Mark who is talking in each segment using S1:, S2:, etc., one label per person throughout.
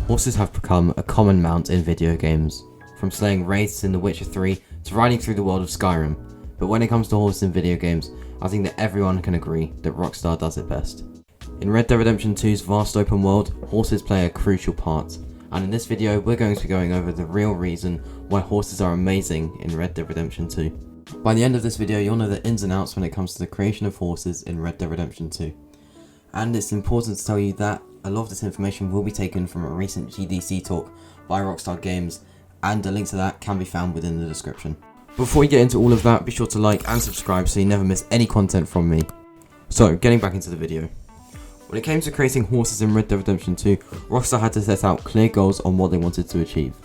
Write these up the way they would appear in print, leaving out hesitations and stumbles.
S1: Horses have become a common mount in video games, from slaying wraiths in The Witcher 3 to riding through the world of Skyrim. But when it comes to horses in video games, I think that everyone can agree that Rockstar does it best. In Red Dead Redemption 2's vast open world, horses play a crucial part, and in this video we're going to be going over the real reason why horses are amazing in Red Dead Redemption 2. By the end of this video you'll know the ins and outs when it comes to the creation of horses in Red Dead Redemption 2. And it's important to tell you that a lot of this information will be taken from a recent GDC talk by Rockstar Games, and a link to that can be found within the description. Before we get into all of that, be sure to like and subscribe so you never miss any content from me. So, getting back into the video. When it came to creating horses in Red Dead Redemption 2, Rockstar had to set out clear goals on what they wanted to achieve.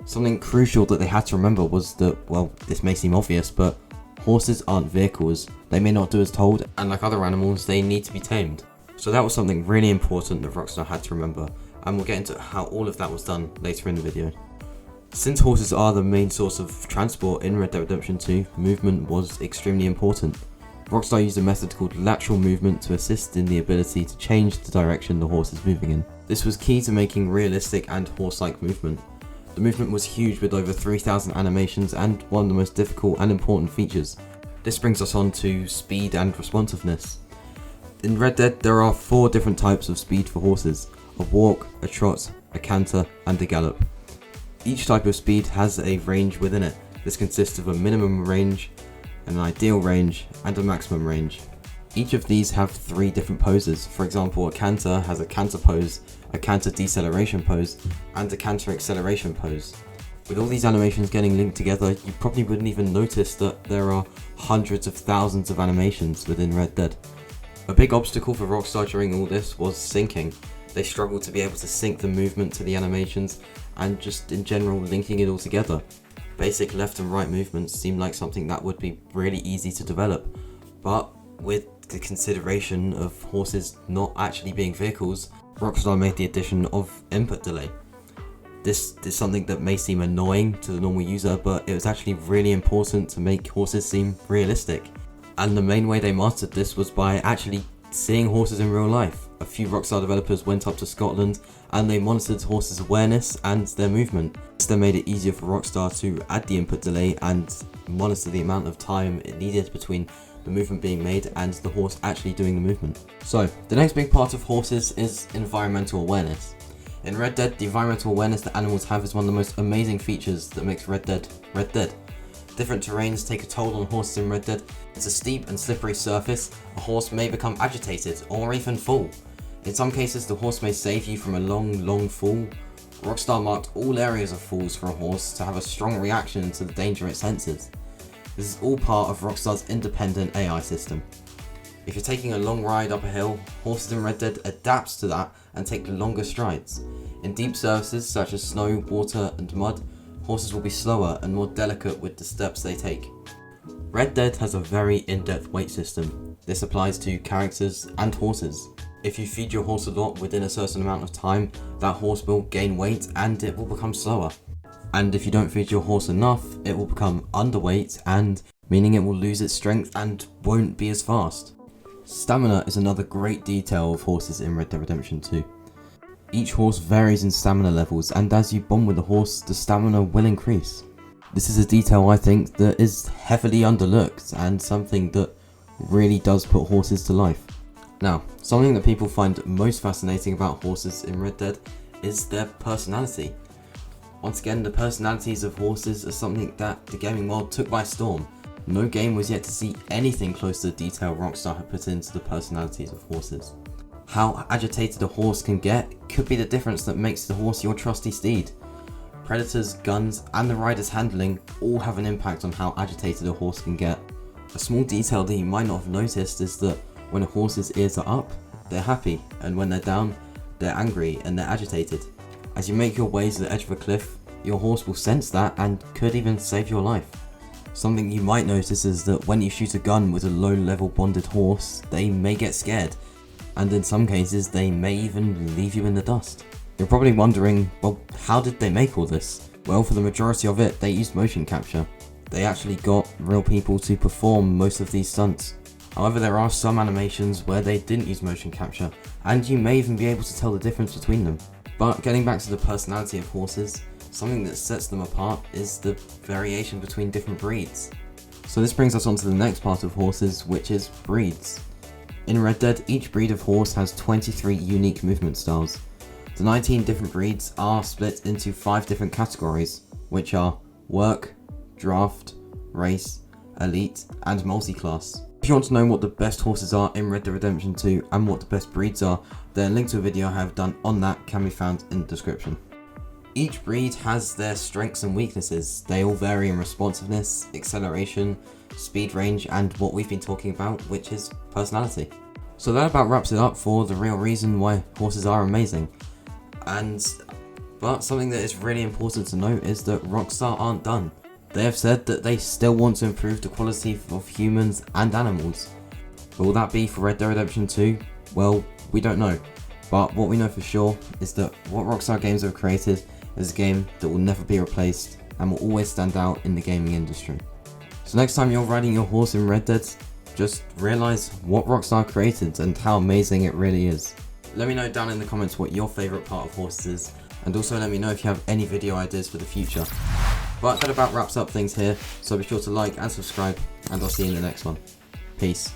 S1: Something crucial that they had to remember was that, well, this may seem obvious, but horses aren't vehicles. They may not do as told, and like other animals, they need to be tamed. So that was something really important that Rockstar had to remember, and we'll get into how all of that was done later in the video. Since horses are the main source of transport in Red Dead Redemption 2, movement was extremely important. Rockstar used a method called lateral movement to assist in the ability to change the direction the horse is moving in. This was key to making realistic and horse-like movement. The movement was huge with over 3,000 animations and one of the most difficult and important features. This brings us on to speed and responsiveness. In Red Dead, there are 4 different types of speed for horses: a walk, a trot, a canter, and a gallop. Each type of speed has a range within it. This consists of a minimum range, an ideal range, and a maximum range. Each of these have 3 different poses. For example, a canter has a canter pose, a canter deceleration pose, and a canter acceleration pose. With all these animations getting linked together, you probably wouldn't even notice that there are hundreds of thousands of animations within Red Dead. A big obstacle for Rockstar during all this was syncing. They struggled to be able to sync the movement to the animations, and just in general linking it all together. Basic left and right movements seemed like something that would be really easy to develop, but with the consideration of horses not actually being vehicles, Rockstar made the addition of input delay. This is something that may seem annoying to the normal user, but it was actually really important to make horses seem realistic. And the main way they mastered this was by actually seeing horses in real life. A few Rockstar developers went up to Scotland and they monitored horses' awareness and their movement. This then made it easier for Rockstar to add the input delay and monitor the amount of time it needed between the movement being made and the horse actually doing the movement. So, the next big part of horses is environmental awareness. In Red Dead, the environmental awareness that animals have is one of the most amazing features that makes Red Dead Red Dead. Different terrains take a toll on horses in Red Dead. It's a steep and slippery surface. A horse may become agitated or even fall. In some cases, the horse may save you from a long fall. Rockstar marked all areas of falls for a horse to have a strong reaction to the danger it senses. This is all part of Rockstar's independent AI system. If you're taking a long ride up a hill, horses in Red Dead adapts to that and take longer strides. In deep surfaces such as snow, water and mud, horses will be slower and more delicate with the steps they take. Red Dead has a very in-depth weight system. This applies to characters and horses. If you feed your horse a lot within a certain amount of time, that horse will gain weight and it will become slower. And if you don't feed your horse enough, it will become underweight, and meaning it will lose its strength and won't be as fast. Stamina is another great detail of horses in Red Dead Redemption 2. Each horse varies in stamina levels, and as you bond with the horse, the stamina will increase. This is a detail I think that is heavily underlooked, and something that really does put horses to life. Now, something that people find most fascinating about horses in Red Dead is their personality. Once again, the personalities of horses are something that the gaming world took by storm. No game was yet to see anything close to the detail Rockstar had put into the personalities of horses. How agitated a horse can get could be the difference that makes the horse your trusty steed. Predators, guns, and the rider's handling all have an impact on how agitated a horse can get. A small detail that you might not have noticed is that when a horse's ears are up, they're happy, and when they're down, they're angry and they're agitated. As you make your way to the edge of a cliff, your horse will sense that and could even save your life. Something you might notice is that when you shoot a gun with a low-level bonded horse, they may get scared, and in some cases they may even leave you in the dust. You're probably wondering, well, how did they make all this? Well, for the majority of it, they used motion capture. They actually got real people to perform most of these stunts. However, there are some animations where they didn't use motion capture, and you may even be able to tell the difference between them. But getting back to the personality of horses, something that sets them apart is the variation between different breeds. So this brings us on to the next part of horses, which is breeds. In Red Dead, each breed of horse has 23 unique movement styles. The 19 different breeds are split into 5 different categories, which are work, draft, race, elite, and multi-class. If you want to know what the best horses are in Red Dead Redemption 2 and what the best breeds are, then a link to a video I have done on that can be found in the description. Each breed has their strengths and weaknesses. They all vary in responsiveness, acceleration, speed range, and what we've been talking about, which is personality. So that about wraps it up for the real reason why horses are amazing. But something that is really important to note is that Rockstar aren't done. They have said that they still want to improve the quality of humans and animals. But will that be for Red Dead Redemption 2? Well, we don't know. But what we know for sure is that what Rockstar Games have created is a game that will never be replaced and will always stand out in the gaming industry. So next time you're riding your horse in Red Dead, just realise what Rockstar created and how amazing it really is. Let me know down in the comments what your favourite part of horses is, and also let me know if you have any video ideas for the future. But that about wraps up things here, so be sure to like and subscribe, and I'll see you in the next one. Peace.